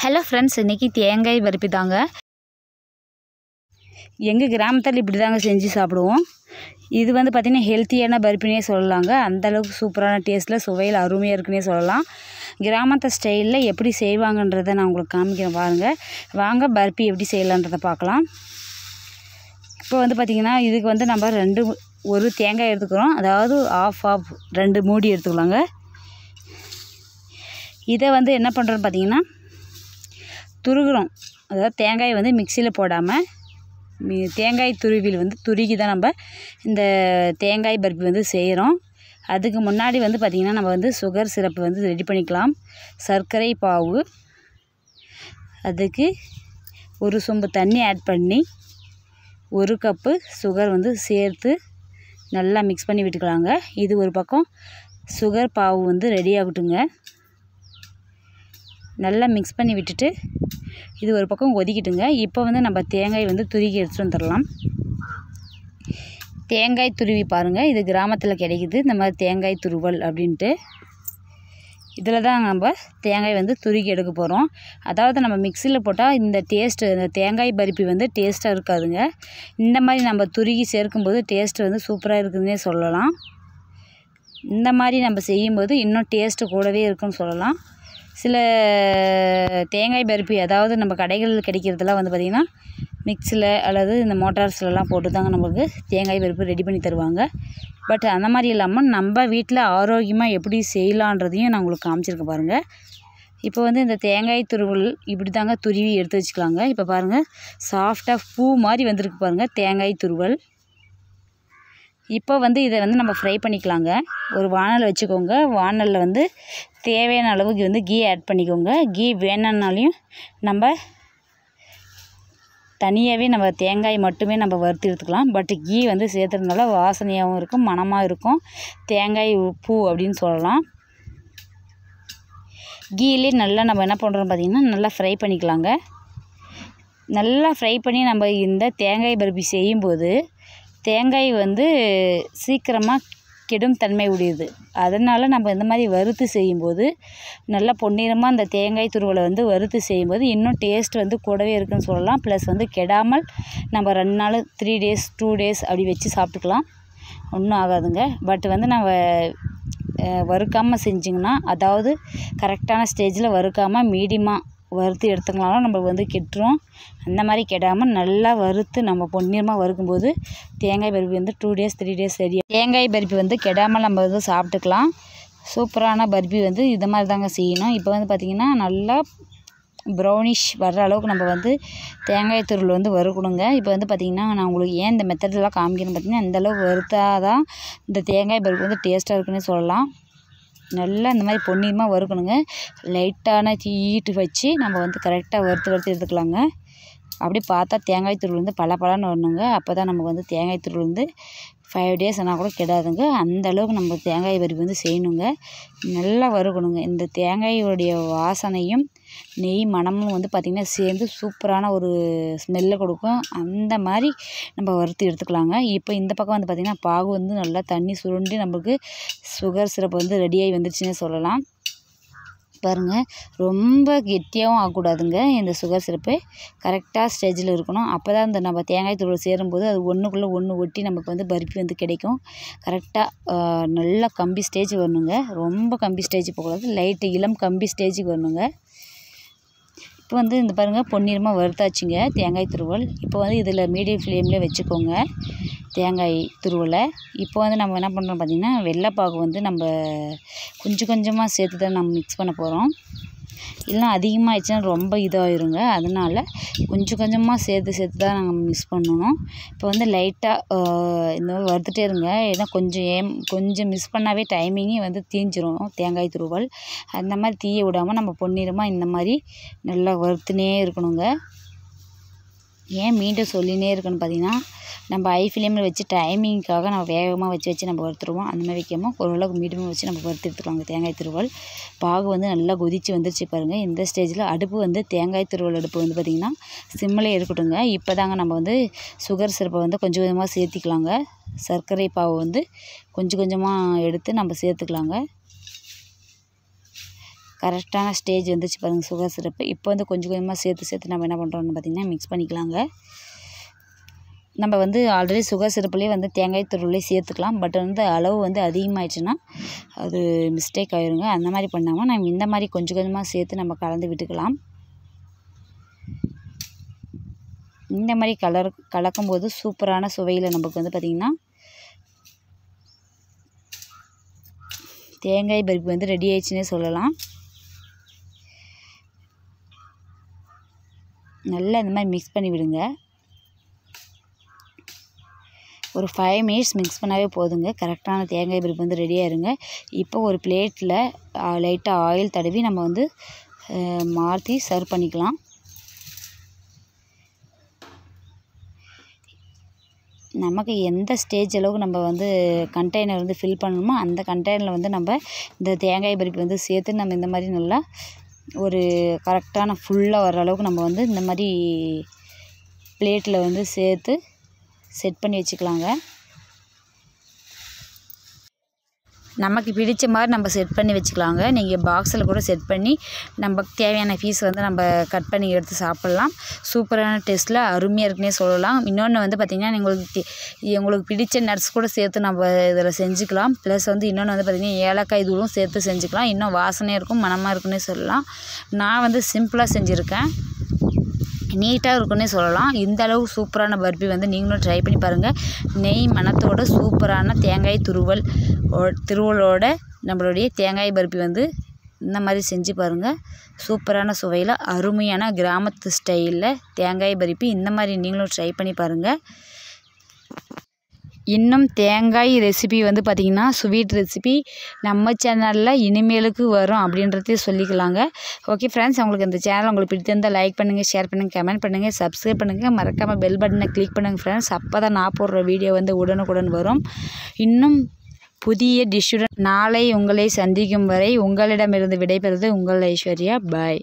Hello friends, இன்றைக்கி தேங்காய் பருப்பி தாங்க. எங்கள் கிராமத்தில் இப்படி தாங்க செஞ்சு சாப்பிடுவோம். இது வந்து பார்த்திங்கன்னா ஹெல்த்தியான பருப்பினே சொல்லலாங்க. அந்தளவுக்கு சூப்பரான டேஸ்ட்டில் சுவையில் அருமையாக இருக்குன்னே சொல்லலாம். கிராமத்து ஸ்டைலில் எப்படி செய்வாங்கன்றதை நான் உங்களுக்கு காமிக்கிறேன் பாருங்கள். வாங்க பருப்பி எப்படி செய்யலான்றதை பார்க்கலாம். இப்போ வந்து பார்த்திங்கன்னா இதுக்கு வந்து நம்ம ஒரு தேங்காய் எடுத்துக்கிறோம். அதாவது ஆஃப் 2 மூடி எடுத்துக்கலாங்க. இதை வந்து என்ன பண்ணுறோன்னு பார்த்திங்கன்னா துருகுறோம். அதாவது தேங்காய் வந்து மிக்சியில் போடாமல் தேங்காய் துருவியில் வந்து துருகி தான் நம்ம இந்த தேங்காய் பருப்பி வந்து செய்கிறோம். அதுக்கு முன்னாடி வந்து பார்த்திங்கன்னா நம்ம வந்து சுகர் சிரப்பு வந்து ரெடி பண்ணிக்கலாம். சர்க்கரை பாவு, அதுக்கு ஒரு சொம்பு தண்ணி ஆட் பண்ணி 1 கப்பு சுகர் வந்து சேர்த்து நல்லா மிக்ஸ் பண்ணி விட்டுக்கலாங்க. இது ஒரு பக்கம் சுகர் பாவு வந்து ரெடி ஆகட்டுங்க. நல்லா மிக்ஸ் பண்ணி விட்டுட்டு இது ஒரு பக்கம் கொதிக்கிட்டுங்க. இப்போ வந்து நம்ம தேங்காய் வந்து துருகி எடுத்துகிட்டு வந்துடலாம். தேங்காய் துருவி பாருங்கள், இது கிராமத்தில் கிடைக்குது இந்த மாதிரி தேங்காய் துருவல் அப்படின்ட்டு. இதில் தான் நம்ம தேங்காய் வந்து துருகி எடுக்க போகிறோம். அதாவது நம்ம மிக்சியில் போட்டால் இந்த தேங்காய் பருப்பி வந்து டேஸ்ட்டாக இருக்காதுங்க. இந்த மாதிரி நம்ம துருகி சேர்க்கும்போது டேஸ்ட்டு வந்து சூப்பராக இருக்குதுன்னே சொல்லலாம். இந்த மாதிரி நம்ம செய்யும்போது இன்னும் டேஸ்ட்டு கூடவே இருக்குன்னு சொல்லலாம். சில தேங்காய் பருப்பி அதாவது நம்ம கடைகளில் கிடைக்கிறதுலாம் வந்து பார்த்திங்கன்னா மிக்ஸியில் அல்லது இந்த மோட்டார்ஸ்லாம் போட்டு தாங்க நம்மளுக்கு தேங்காய் பருப்பு ரெடி பண்ணி தருவாங்க. பட் அந்த மாதிரி இல்லாமல் நம்ம வீட்டில் ஆரோக்கியமாக எப்படி செய்யலான்றதையும் நான் உங்களுக்கு காமிச்சிருக்கேன் பாருங்கள். இப்போ வந்து இந்த தேங்காய் துருவல் இப்படி தாங்க துருவி எடுத்து வச்சுக்கலாங்க. இப்போ பாருங்கள், சாஃப்டாக பூ மாதிரி வந்திருக்கு பாருங்கள் தேங்காய் துருவல். இப்போ வந்து இதை வந்து நம்ம ஃப்ரை பண்ணிக்கலாங்க. ஒரு வானல் வச்சுக்கோங்க. வானலில் வந்து தேவையான அளவுக்கு வந்து கீ ஆட் பண்ணிக்கோங்க. கீ வேணும்னாலையும் நம்ம தனியாகவே நம்ம தேங்காய் மட்டுமே நம்ம வறுத்து எடுத்துக்கலாம். பட் கீ வந்து சேர்த்துறதுனால வாசனையாகவும் இருக்கும், மணமாக இருக்கும். தேங்காய் பூ அப்படின்னு சொல்லலாம். கீலே நல்லா நம்ம என்ன பண்ணுறோம் பார்த்திங்கன்னா நல்லா ஃப்ரை பண்ணிக்கலாங்க. நல்லா ஃப்ரை பண்ணி நம்ம இந்த தேங்காய் பருப்பி செய்யும்போது தேங்காய் வந்து சீக்கிரமாக கெடும் தன்மை உடையது. அதனால் நம்ம இந்த மாதிரி வறுத்து செய்யும்போது நல்லா பொன்னிறமாக அந்த தேங்காய் துருவலை வந்து வறுத்து செய்யும்போது இன்னும் டேஸ்ட் வந்து கூடவே இருக்குன்னு சொல்லலாம். ப்ளஸ் வந்து கெடாமல் நம்ம 2 நாள் 3 டேஸ் 2 டேஸ் அப்படி வச்சு சாப்பிட்டுக்கலாம். ஒன்றும் ஆகாதுங்க. பட் வந்து நம்ம வறுக்காமல் செஞ்சிங்கன்னா, அதாவது கரெக்டான ஸ்டேஜில் வறுக்காமல் மீடியமாக வறுத்து எடுத்துக்கலாம்னா நம்மளுக்கு வந்து கெட்டுரும். அந்த மாதிரி கெடாமல் நல்லா வறுத்து நம்ம பொன்னிறமாக வறுக்கும்போது தேங்காய் பருப்பி வந்து 2 டேஸ் 3 டேஸ் சரியாக தேங்காய் பருப்பி வந்து கெடாமல் நம்ம வந்து சாப்பிட்டுக்கலாம். சூப்பரான பருப்பி வந்து இது மாதிரி தாங்க செய்யணும். இப்போ வந்து பார்த்திங்கன்னா நல்லா ப்ரௌனிஷ் வர்ற அளவுக்கு நம்ம வந்து தேங்காய் துருவல் வந்து வறுக்கணுங்க. இப்போ வந்து பார்த்திங்கன்னா நான் உங்களுக்கு ஏன் இந்த மெத்தடெலாம் காமிக்கிறேன்னு பார்த்திங்கன்னா, இந்தளவுக்கு வறுத்தா தான் இந்த தேங்காய் பருப்பி வந்து டேஸ்ட்டாக இருக்குன்னு சொல்லலாம். நல்லா இந்த மாதிரி பொன்னிறமாக வறுக்கணுங்க. லைட்டான ஹீட்டு வச்சு நம்ம வந்து கரெக்டாக வறுத்து எடுத்துக்கலாங்க. அப்படியே பார்த்தா தேங்காய் துருவல் வந்து பளபளன்னு வரணுங்க. அப்போ தான் நமக்கு வந்து தேங்காய் துருவல் வந்து 5 டேஸ் ஆனால் கூட கெடாதுங்க. அந்தளவுக்கு நம்ம தேங்காய் பருப்பி வந்து செய்யணுங்க. நல்லா வறுக்கணுங்க. இந்த தேங்காயோடைய வாசனையும் நெய் மணமும் வந்து பார்த்திங்கன்னா சேர்ந்து சூப்பரான ஒரு ஸ்மெல்லை கொடுக்கும். அந்த மாதிரி நம்ம வறுத்து எடுத்துக்கலாங்க. இப்போ இந்த பக்கம் வந்து பார்த்திங்கன்னா பாகு வந்து நல்லா தண்ணி சுருண்டி நம்மளுக்கு சுகர் சிரப்பு வந்து ரெடியாகி வந்துருச்சுன்னே சொல்லலாம். பாருங்கள், ரொம்ப கெட்டியாகவும் ஆகக்கூடாதுங்க. இந்த சுகர் சிரப்பு கரெக்டாக ஸ்டேஜில் இருக்கணும். அப்போ தான் இந்த நம்ம தேங்காய் துருவல் சேரும்போது அது ஒன்றுக்குள்ளே ஒன்று ஒட்டி நமக்கு வந்து பருப்பி வந்து கிடைக்கும். கரெக்டாக நல்லா கம்பி ஸ்டேஜ் வரணுங்க. ரொம்ப கம்பி ஸ்டேஜ் போகக்கூடாது, லைட்டு இளம் கம்பி ஸ்டேஜுக்கு வரணுங்க. இப்போ வந்து இந்த பாருங்கள் பொன்னிறமாக வறுத்தாச்சுங்க தேங்காய் துருவல். இப்போ வந்து இதில் மீடியம் ஃப்ளேமில் வச்சுக்கோங்க தேங்காய் துருவலை. இப்போ வந்து நம்ம என்ன பண்ணுறோம் பார்த்திங்கன்னா வெள்ளைப்பாகு வந்து நம்ம கொஞ்சம் கொஞ்சமாக சேர்த்து தான் நம்ம மிக்ஸ் பண்ண போகிறோம். இல்லைனா அதிகமாக ஆயிடுச்சுன்னா ரொம்ப இதாகிருங்க. அதனால் கொஞ்சம் கொஞ்சமாக சேர்த்து தான் நாங்கள் மிக்ஸ் பண்ணணும். இப்போ வந்து லைட்டாக இந்த மாதிரி வறுத்துட்டே இருங்க. ஏன்னா கொஞ்சம் மிஸ் பண்ணாவே டைமிங்கே வந்து தீஞ்சிரும் தேங்காய் துருவல். அந்த மாதிரி தீய விடாமல் நம்ம பொன்னிறமாக இந்த மாதிரி நல்லா வறுத்துனே இருக்கணுங்க. ஏன் மீண்டும் சொல்லினே இருக்குன்னு பார்த்திங்கன்னா, நம்ம ஹை ஃப்ளேமில் வச்சு டைமிங்க்காக நம்ம வேகமாக வச்சு நம்ம வறுத்துருவோம். அந்த மாதிரி வைக்காமல் ஓரளவுக்கு மீடியமாக வச்சு நம்ம வறுத்து எடுத்துக்கலாங்க தேங்காய் துருவல். பாகு வந்து நல்லா கொதித்து வந்துருச்சு பாருங்கள். இந்த ஸ்டேஜில் அடுப்பு வந்து தேங்காய் துருவல் அடுப்பு வந்து பார்த்திங்கன்னா சிம்மில் இருக்கட்டுங்க. இப்போ தாங்க நம்ம வந்து சுகர் சிரப்பை வந்து கொஞ்சம் கொஞ்சமாக சேர்த்திக்கலாங்க. சர்க்கரை பாவு வந்து கொஞ்சம் கொஞ்சமாக எடுத்து நம்ம சேர்த்துக்கலாங்க. கரெக்டான ஸ்டேஜ் வந்துச்சு பாருங்கள் சுகர் சிரப்பு. இப்போ வந்து கொஞ்சம் கொஞ்சமாக சேர்த்து நம்ம என்ன பண்ணுறோம்னு பார்த்திங்கன்னா மிக்ஸ் பண்ணிக்கலாங்க. நம்ம வந்து ஆல்ரெடி சுகர் சிரப்புலேயே வந்து தேங்காய் துருவலே சேர்த்துக்கலாம். பட் வந்து அளவு வந்து அதிகமாகிடுச்சுன்னா அது மிஸ்டேக் ஆகிருங்க. அந்த மாதிரி பண்ணாமல் நம்ம இந்த மாதிரி கொஞ்சம் கொஞ்சமாக சேர்த்து நம்ம கலந்து விட்டுக்கலாம். இந்த மாதிரி கலக்கும்போது சூப்பரான சுவையில் நமக்கு வந்து பார்த்திங்கன்னா தேங்காய் பருப்பு வந்து ரெடி ஆயிடுச்சுன்னே சொல்லலாம். நல்லா இந்த மாதிரி மிக்ஸ் பண்ணி விடுங்க. ஒரு 5 மினிட்ஸ் மிக்ஸ் பண்ணாவே போதுங்க. கரெக்டான தேங்காய் பருப்பு வந்து ரெடி ஆயிருங்க. இப்போ ஒரு பிளேட்டில் லைட்டாக ஆயில் தடவி நம்ம வந்து மாற்றி சர்வ் பண்ணிக்கலாம். நமக்கு எந்த ஸ்டேஜ் அளவுக்கு நம்ம வந்து கண்டெய்னர் வந்து ஃபில் பண்ணணுமோ அந்த கண்டெய்னரில் வந்து நம்ம இந்த தேங்காய் பருப்பு வந்து சேர்த்து நம்ம இந்த மாதிரி நல்லா ஒரு கரெக்டான ஃபுல்லாக வர அளவுக்கு நம்ம வந்து இந்த மாதிரி பிளேட்டில் வந்து சேர்த்து செட் பண்ணி வச்சுக்கலாங்க. நமக்கு பிடிச்ச மாதிரி நம்ம செட் பண்ணி வச்சுக்கலாங்க. நீங்கள் பாக்ஸில் கூட செட் பண்ணி நமக்கு தேவையான பீஸ் வந்து நம்ம கட் பண்ணி எடுத்து சாப்பிட்லாம். சூப்பரான டேஸ்ட்டில் அருமையாக இருக்குன்னே சொல்லலாம். இன்னொன்று வந்து பார்த்திங்கன்னா உங்களுக்கு பிடிச்ச நட்ஸ் கூட சேர்த்து நம்ம இதில் செஞ்சுக்கலாம். ப்ளஸ் வந்து இன்னொன்று வந்து பார்த்திங்கன்னா ஏலக்காய் தூளும் சேர்த்து செஞ்சுக்கலாம். இன்னும் வாசனையாக இருக்கும், மணமாக இருக்குன்னே சொல்லலாம். நான் வந்து சிம்பிளாக செஞ்சுருக்கேன், நீட்டாக இருக்குன்னே சொல்லலாம். இந்த அளவு சூப்பரான பர்பி வந்து நீங்களும் ட்ரை பண்ணி பாருங்கள். நெய் மணத்தோட சூப்பரான தேங்காய் துருவலோட நம்மளுடைய தேங்காய் பர்பி வந்து இந்த மாதிரி செஞ்சு பாருங்கள். சூப்பரான சுவையில் அருமையான கிராமத்து ஸ்டைலில் தேங்காய் பர்பி இந்த மாதிரி நீங்களும் ட்ரை பண்ணி பாருங்கள். இன்னும் தேங்காய் ரெசிபி வந்து பார்த்திங்கன்னா ஸ்வீட் ரெசிபி நம்ம சேனலில் இனிமேலுக்கு வரும் அப்படின்றதே சொல்லிக்கலாங்க. ஓகே ஃப்ரெண்ட்ஸ், உங்களுக்கு இந்த சேனல் உங்களுக்கு பிடித்திருந்தால் லைக் பண்ணுங்கள், ஷேர் பண்ணுங்கள், கமெண்ட் பண்ணுங்கள், சப்ஸ்கிரைப் பண்ணுங்கள். மறக்காமல் பெல் பட்டனை கிளிக் பண்ணுங்கள் ஃப்ரெண்ட்ஸ். அப்போ தான் நான் போடுற வீடியோ வந்து உடனுக்குடன் வரும். இன்னும் புதிய டிஷ்ஷுடன் நாளை உங்களை சந்திக்கும் வரை உங்களிடமிருந்து விடைபெறுவது உங்கள் ஐஸ்வர்யா. பாய்.